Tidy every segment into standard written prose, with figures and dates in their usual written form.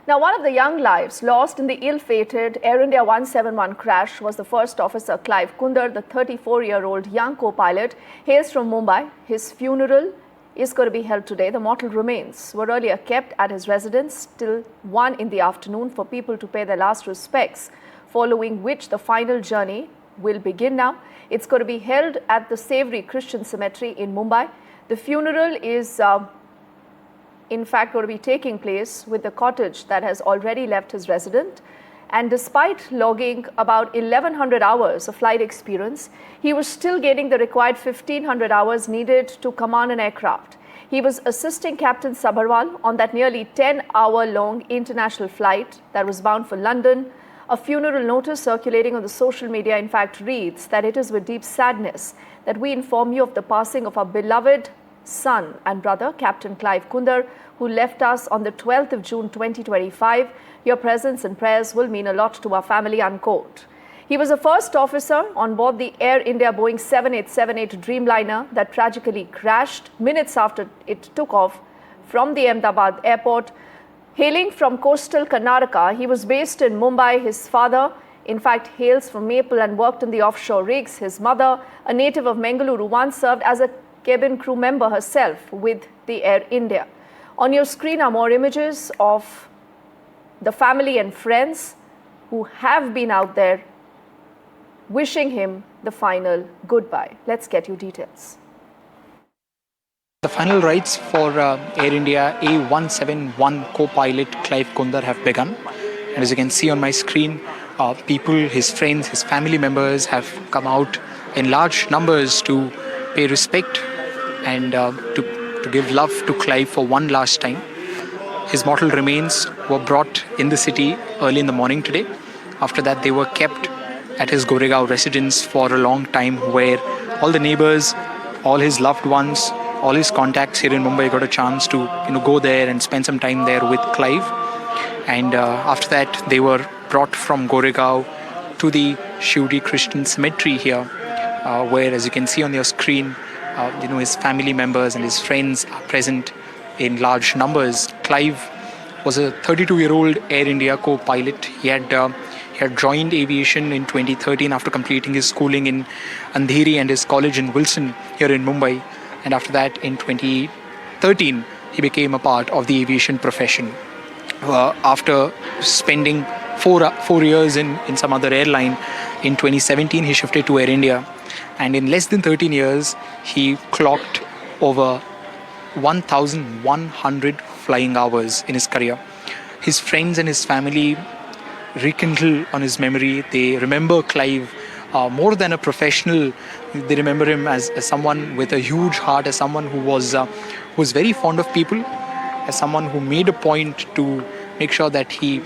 Now, one of the young lives lost in the ill-fated Air India 171 crash was the first officer Clive Kunder, the 34-year-old young co-pilot, hails from Mumbai. His funeral is going to be held today. The mortal remains were earlier kept at his residence till 1 in the afternoon for people to pay their last respects, following which the final journey will begin now. It's going to be held at the Savory Christian Cemetery in Mumbai. The funeral is in fact going to be taking place with the cottage that has already left his residence. And despite logging about 1,100 hours of flight experience, he was still getting the required 1,500 hours needed to command an aircraft. He was assisting Captain Sabharwal on that nearly 10-hour-long international flight that was bound for London. A funeral notice circulating on the social media in fact reads that it is with deep sadness that we inform you of the passing of our beloved son and brother, Captain Clive Kunder, who left us on the 12th of June 2025. Your presence and prayers will mean a lot to our family, unquote. He was the first officer on board the Air India Boeing 7878 Dreamliner that tragically crashed minutes after it took off from the Ahmedabad airport. Hailing from coastal Karnataka, he was based in Mumbai. His father, in fact, hails from Maple and worked in the offshore rigs. His mother, a native of Bengaluru, once served as a cabin crew member herself with the Air India. On your screen are more images of the family and friends who have been out there wishing him the final goodbye. Let's get you details. The final rites for Air India A171 co-pilot Clive Kunder have begun. And as you can see on my screen, people, his friends, his family members have come out in large numbers to pay respect and to give love to Clive for one last time. His mortal remains were brought in the city early in the morning today. After that, they were kept at his Goregaon residence for a long time, where all the neighbors, all his loved ones, all his contacts here in Mumbai got a chance to go there and spend some time there with Clive. And after that, they were brought from Goregaon to the Savory Christian Cemetery here, where, as you can see on your screen, his family members and his friends are present in large numbers. Clive was a 32-year-old Air India co-pilot. He had joined aviation in 2013 after completing his schooling in Andheri and his college in Wilson here in Mumbai. And after that, in 2013, he became a part of the aviation profession. After spending four years in some other airline, in 2017, he shifted to Air India. And in less than 13 years, he clocked over 1,100 flying hours in his career. His friends and his family rekindle on his memory. They remember Clive more than a professional. They remember him as someone with a huge heart, as someone who was very fond of people, as someone who made a point to make sure that he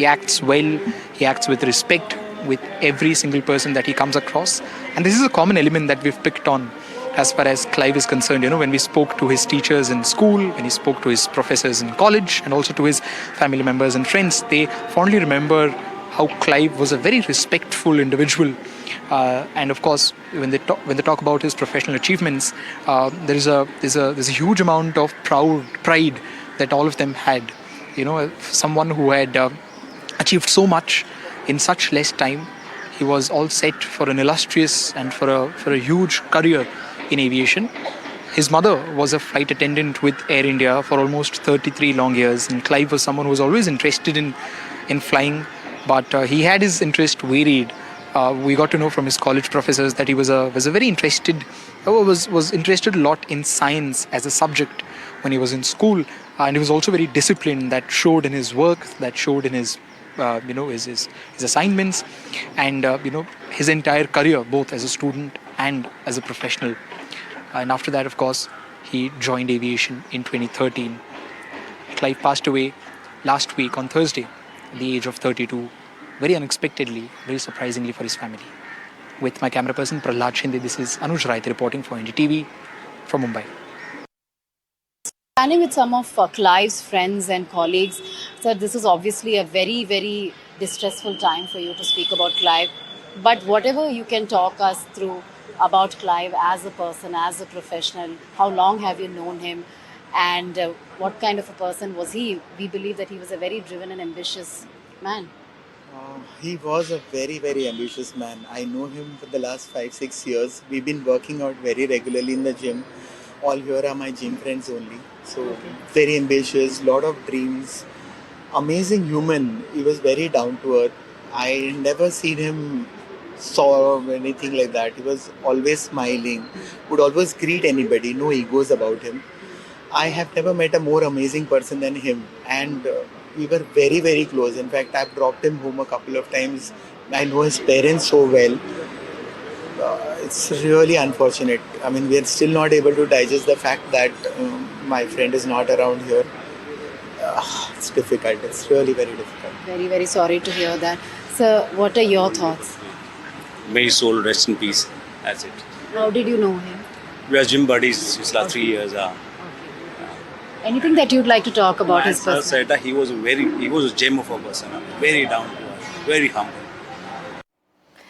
acts well, he acts with respect with every single person that he comes across. And this is a common element that we've picked on as far as Clive is concerned. When we spoke to his teachers in school, when he spoke to his professors in college, and also to his family members and friends, they fondly remember how Clive was a very respectful individual. And of course, when they talk about his professional achievements, there's a huge amount of pride that all of them had. Someone who had achieved so much in such less time. He was all set for an illustrious and for a huge career in aviation. His mother was a flight attendant with Air India for almost 33 long years, and Clive was someone who was always interested in flying, but he had his interest varied. We got to know from his college professors that he was very interested, was interested a lot in science as a subject when he was in school, and he was also very disciplined. That showed in his work, that showed in his his assignments, and his entire career, both as a student and as a professional. And after that, of course, he joined aviation in 2013. Clive passed away last week on Thursday at the age of 32, very unexpectedly, very surprisingly for his family. With my camera person Prahlad Shinde, this is Anuj Raith reporting for NDTV from Mumbai. Standing with some of Clive's friends and colleagues, so this is obviously a very, very distressful time for you to speak about Clive. But whatever you can talk us through about Clive as a person, as a professional, how long have you known him, And what kind of a person was he? We believe that he was a very driven and ambitious man. He was a very, very ambitious man. I know him for the last 5, 6 years. We've been working out very regularly in the gym. All here are my gym friends only. So, Okay. very ambitious, lot of dreams. Amazing human. He was very down to earth. I never seen him saw anything like that. He was always smiling, would always greet anybody, no egos about him. I have never met a more amazing person than him, and we were very, very close. In fact, I've dropped him home a couple of times. I know his parents so well. It's really unfortunate. I mean, we are still not able to digest the fact that my friend is not around here. It's difficult. It's really very difficult. Very, very sorry to hear that. So, what are your thoughts? May his soul rest in peace. That's it. How did you know him? We are gym buddies since last 3 years. Anything that you'd like to talk about his As I personality? said, he was a gem of a person. Very down to earth, very humble.